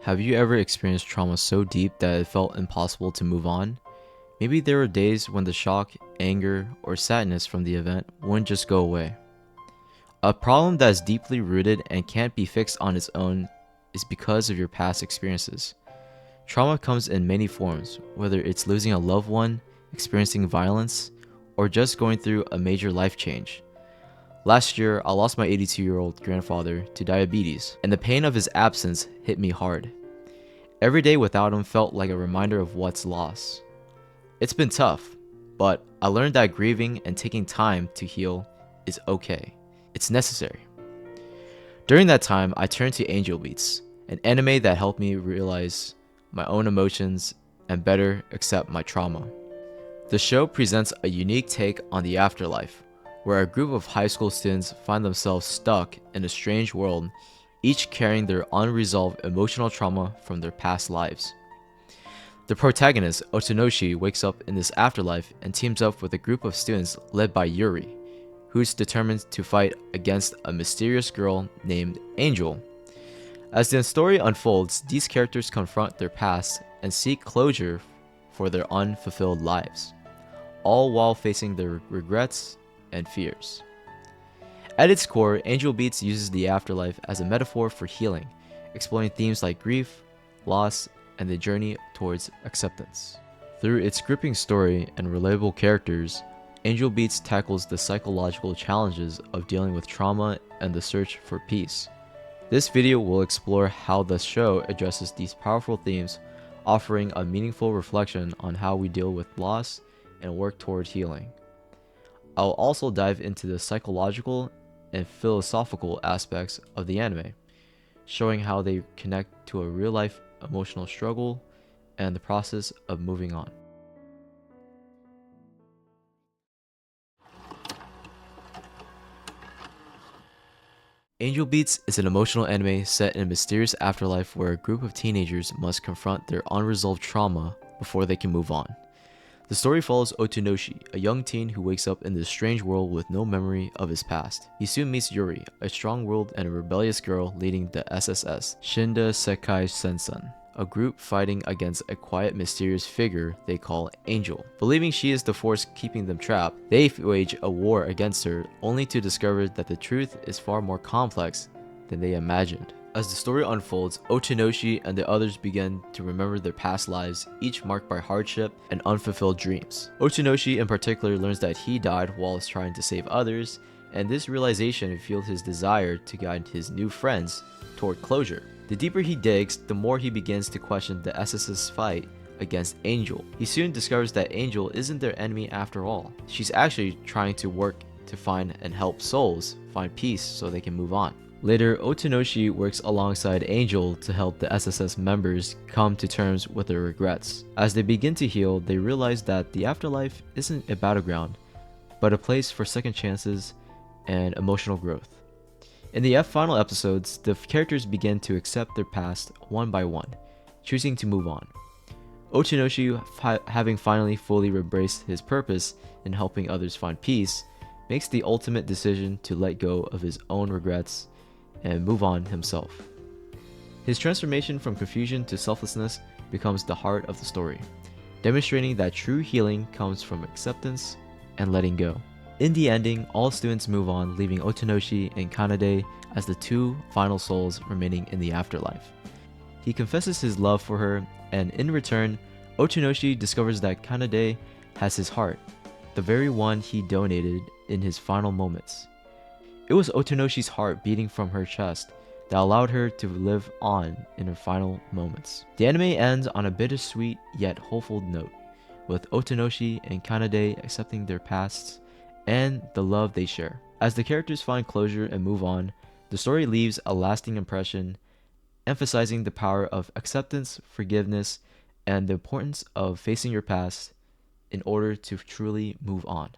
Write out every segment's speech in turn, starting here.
Have you ever experienced trauma so deep that it felt impossible to move on? Maybe there were days when the shock, anger, or sadness from the event wouldn't just go away. A problem that is deeply rooted and can't be fixed on its own is because of your past experiences. Trauma comes in many forms, whether it's losing a loved one, experiencing violence, or just going through a major life change. Last year, I lost my 82-year-old grandfather to diabetes, and the pain of his absence hit me hard. Every day without him felt like a reminder of what's lost. It's been tough, but I learned that grieving and taking time to heal is okay. It's necessary. During that time, I turned to Angel Beats, an anime that helped me realize my own emotions and better accept my trauma. The show presents a unique take on the afterlife, where a group of high school students find themselves stuck in a strange world, each carrying their unresolved emotional trauma from their past lives. The protagonist, Otonoshi, wakes up in this afterlife and teams up with a group of students led by Yuri, who's determined to fight against a mysterious girl named Angel. As the story unfolds, these characters confront their past and seek closure for their unfulfilled lives, all while facing their regrets and fears. At its core, Angel Beats uses the afterlife as a metaphor for healing, exploring themes like grief, loss, and the journey towards acceptance. Through its gripping story and relatable characters, Angel Beats tackles the psychological challenges of dealing with trauma and the search for peace. This video will explore how the show addresses these powerful themes, offering a meaningful reflection on how we deal with loss and work toward healing. I'll also dive into the psychological and philosophical aspects of the anime, showing how they connect to a real-life emotional struggle and the process of moving on. Angel Beats is an emotional anime set in a mysterious afterlife where a group of teenagers must confront their unresolved trauma before they can move on. The story follows Otonoshi, a young teen who wakes up in this strange world with no memory of his past. He soon meets Yuri, a strong-willed and a rebellious girl leading the SSS, Shinda Sekai Sensen, a group fighting against a quiet, mysterious figure they call Angel. Believing she is the force keeping them trapped, they wage a war against her, only to discover that the truth is far more complex than they imagined. As the story unfolds, Otonoshi and the others begin to remember their past lives, each marked by hardship and unfulfilled dreams. Otonoshi in particular learns that he died while trying to save others, and this realization fueled his desire to guide his new friends toward closure. The deeper he digs, the more he begins to question the SS's fight against Angel. He soon discovers that Angel isn't their enemy after all. She's actually trying to work to find and help souls find peace so they can move on. Later, Otonoshi works alongside Angel to help the SSS members come to terms with their regrets. As they begin to heal, they realize that the afterlife isn't a battleground, but a place for second chances and emotional growth. In the final episodes, the characters begin to accept their past one by one, choosing to move on. Otonoshi, having finally fully embraced his purpose in helping others find peace, makes the ultimate decision to let go of his own regrets and move on himself. His transformation from confusion to selflessness becomes the heart of the story, demonstrating that true healing comes from acceptance and letting go. In the ending, all students move on, leaving Otonoshi and Kanade as the two final souls remaining in the afterlife. He confesses his love for her, and in return, Otonoshi discovers that Kanade has his heart, the very one he donated in his final moments. It was Otonoshi's heart beating from her chest that allowed her to live on in her final moments. The anime ends on a bittersweet yet hopeful note, with Otonoshi and Kanade accepting their pasts and the love they share. As the characters find closure and move on, the story leaves a lasting impression, emphasizing the power of acceptance, forgiveness, and the importance of facing your past in order to truly move on.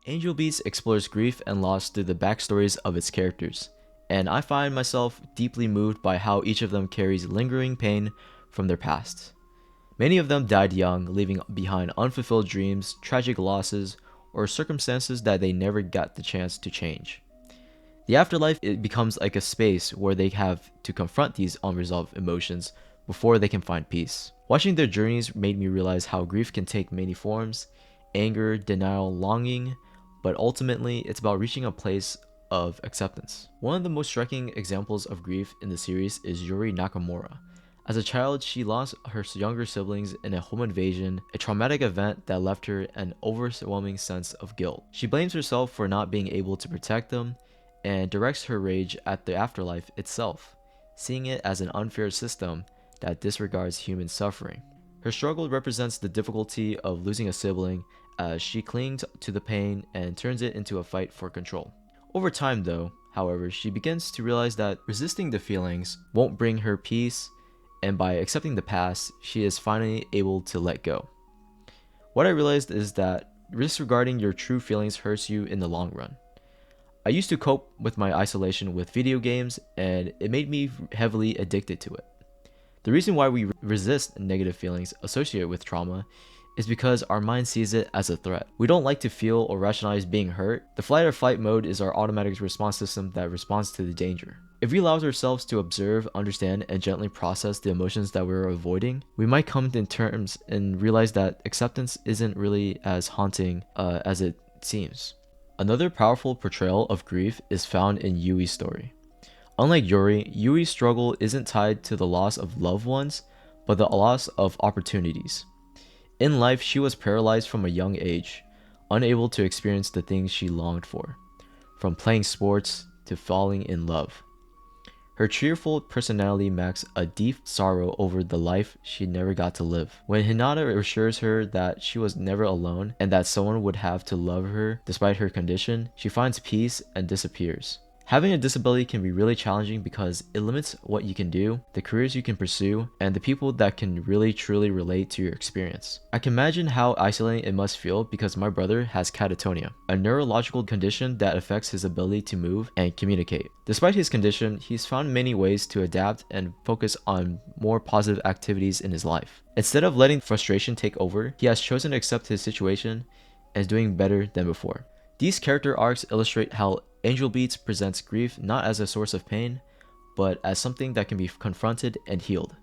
Angel Beats explores grief and loss through the backstories of its characters, and I find myself deeply moved by how each of them carries lingering pain from their past. Many of them died young, leaving behind unfulfilled dreams, tragic losses, or circumstances that they never got the chance to change. The afterlife, it becomes like a space where they have to confront these unresolved emotions before they can find peace. Watching their journeys made me realize how grief can take many forms: anger, denial, longing, but ultimately it's about reaching a place of acceptance. One of the most striking examples of grief in the series is Yuri Nakamura. As a child, she lost her younger siblings in a home invasion, a traumatic event that left her an overwhelming sense of guilt. She blames herself for not being able to protect them and directs her rage at the afterlife itself, seeing it as an unfair system that disregards human suffering. Her struggle represents the difficulty of losing a sibling as she clings to the pain and turns it into a fight for control. Over time though, however, she begins to realize that resisting the feelings won't bring her peace, and by accepting the past, she is finally able to let go. What I realized is that disregarding your true feelings hurts you in the long run. I used to cope with my isolation with video games, and it made me heavily addicted to it. The reason why we resist negative feelings associated with trauma is because our mind sees it as a threat. We don't like to feel or rationalize being hurt. The flight or fight mode is our automatic response system that responds to the danger. If we allow ourselves to observe, understand, and gently process the emotions that we're avoiding, we might come to terms and realize that acceptance isn't really as haunting as it seems. Another powerful portrayal of grief is found in Yui's story. Unlike Yuri, Yui's struggle isn't tied to the loss of loved ones, but the loss of opportunities. In life, she was paralyzed from a young age, unable to experience the things she longed for, from playing sports to falling in love. Her cheerful personality masks a deep sorrow over the life she never got to live. When Hinata assures her that she was never alone and that someone would have to love her despite her condition, she finds peace and disappears. Having a disability can be really challenging because it limits what you can do, the careers you can pursue, and the people that can really truly relate to your experience. I can imagine how isolating it must feel because my brother has catatonia, a neurological condition that affects his ability to move and communicate. Despite his condition, he's found many ways to adapt and focus on more positive activities in his life. Instead of letting frustration take over, he has chosen to accept his situation and is doing better than before. These character arcs illustrate how Angel Beats presents grief not as a source of pain, but as something that can be confronted and healed.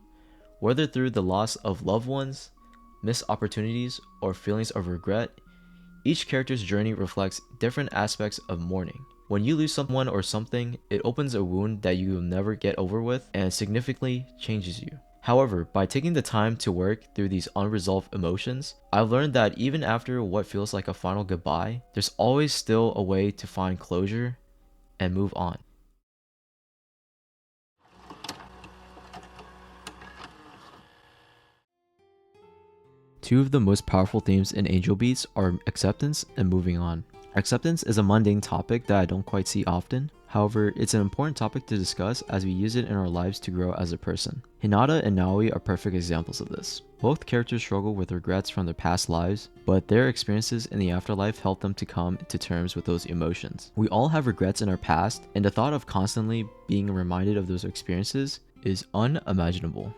Whether through the loss of loved ones, missed opportunities, or feelings of regret, each character's journey reflects different aspects of mourning. When you lose someone or something, it opens a wound that you will never get over with and significantly changes you. However, by taking the time to work through these unresolved emotions, I've learned that even after what feels like a final goodbye, there's always still a way to find closure and move on. Two of the most powerful themes in Angel Beats are acceptance and moving on. Acceptance is a mundane topic that I don't quite see often. However, it's an important topic to discuss as we use it in our lives to grow as a person. Hinata and Naoi are perfect examples of this. Both characters struggle with regrets from their past lives, but their experiences in the afterlife help them to come to terms with those emotions. We all have regrets in our past, and the thought of constantly being reminded of those experiences is unimaginable.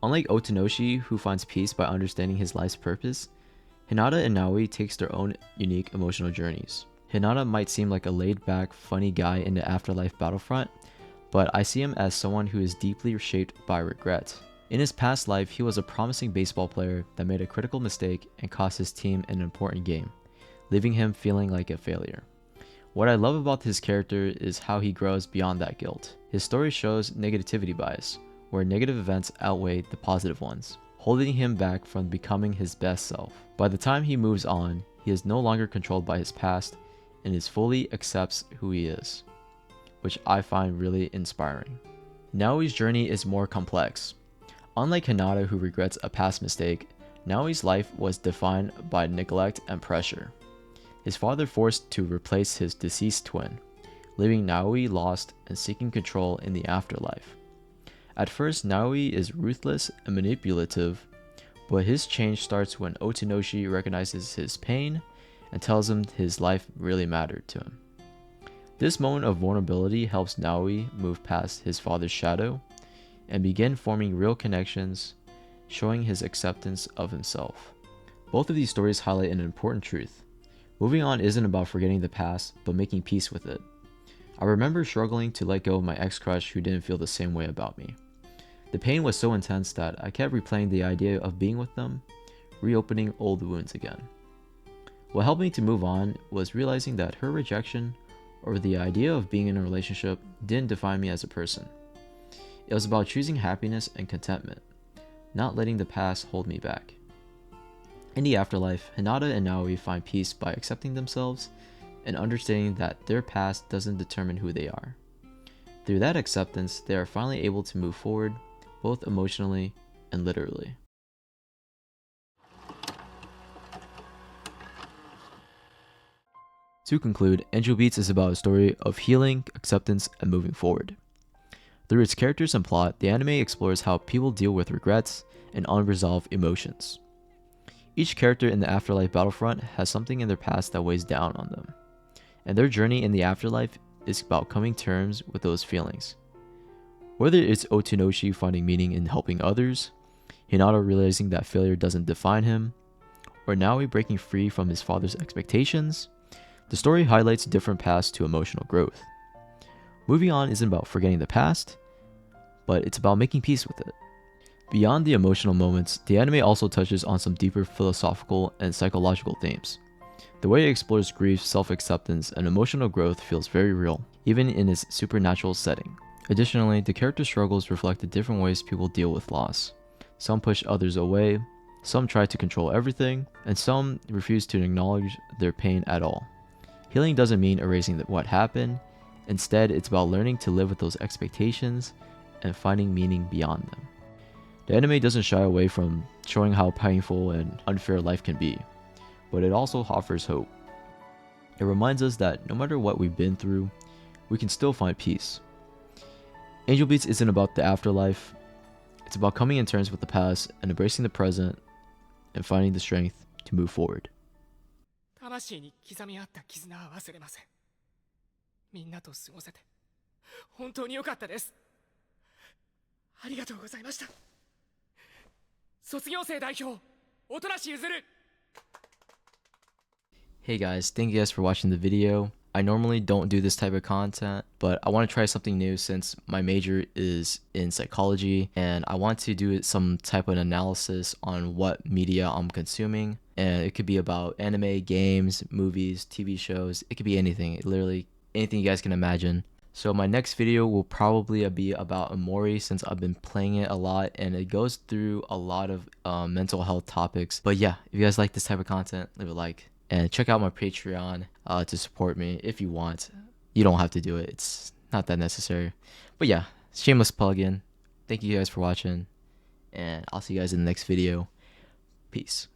Unlike Otonoshi, who finds peace by understanding his life's purpose, Hinata and Naoi takes their own unique emotional journeys. Hinata might seem like a laid-back, funny guy in the afterlife battlefront, but I see him as someone who is deeply shaped by regret. In his past life, he was a promising baseball player that made a critical mistake and cost his team an important game, leaving him feeling like a failure. What I love about his character is how he grows beyond that guilt. His story shows negativity bias, where negative events outweigh the positive ones, holding him back from becoming his best self. By the time he moves on, he is no longer controlled by his past and is fully accepts who he is, which I find really inspiring. Naoi's journey is more complex. Unlike Hinata, who regrets a past mistake, Naoi's life was defined by neglect and pressure. His father forced to replace his deceased twin, leaving Naoi lost and seeking control in the afterlife. At first, Naoi is ruthless and manipulative, but his change starts when Otonoshi recognizes his pain and tells him his life really mattered to him. This moment of vulnerability helps Naoi move past his father's shadow and begin forming real connections, showing his acceptance of himself. Both of these stories highlight an important truth. Moving on isn't about forgetting the past, but making peace with it. I remember struggling to let go of my ex-crush who didn't feel the same way about me. The pain was so intense that I kept replaying the idea of being with them, reopening old wounds again. What helped me to move on was realizing that her rejection or the idea of being in a relationship didn't define me as a person. It was about choosing happiness and contentment, not letting the past hold me back. In the afterlife, Hinata and Naoi find peace by accepting themselves and understanding that their past doesn't determine who they are. Through that acceptance, they are finally able to move forward, both emotionally and literally. To conclude, Angel Beats is about a story of healing, acceptance, and moving forward. Through its characters and plot, the anime explores how people deal with regrets and unresolved emotions. Each character in the afterlife battlefront has something in their past that weighs down on them, and their journey in the afterlife is about coming to terms with those feelings. Whether it's Otonoshi finding meaning in helping others, Hinata realizing that failure doesn't define him, or Naoi breaking free from his father's expectations, the story highlights different paths to emotional growth. Moving on isn't about forgetting the past, but it's about making peace with it. Beyond the emotional moments, the anime also touches on some deeper philosophical and psychological themes. The way it explores grief, self-acceptance, and emotional growth feels very real, even in its supernatural setting. Additionally, the character struggles reflect the different ways people deal with loss. Some push others away, some try to control everything, and some refuse to acknowledge their pain at all. Healing doesn't mean erasing what happened. Instead, it's about learning to live with those expectations and finding meaning beyond them. The anime doesn't shy away from showing how painful and unfair life can be, but it also offers hope. It reminds us that no matter what we've been through, we can still find peace. Angel Beats isn't about the afterlife, it's about coming in terms with the past and embracing the present and finding the strength to move forward. 魂に刻み合った絆は忘れません。みんなと過ごせて本当に良かったです。ありがとうございました。卒業生代表、音無ゆずる。Hey guys, thank you guys for watching the video. I normally don't do this type of content, but I want to try something new since my major is in psychology and I want to do some type of analysis on what media I'm consuming. And it could be about anime, games, movies, TV shows. It could be anything, literally anything you guys can imagine. So my next video will probably be about Amori since I've been playing it a lot and it goes through a lot of mental health topics. But yeah, if you guys like this type of content, leave a like. And check out my Patreon to support me if you want. You don't have to do it. It's not that necessary. But yeah, shameless plug-in. Thank you guys for watching. And I'll see you guys in the next video. Peace.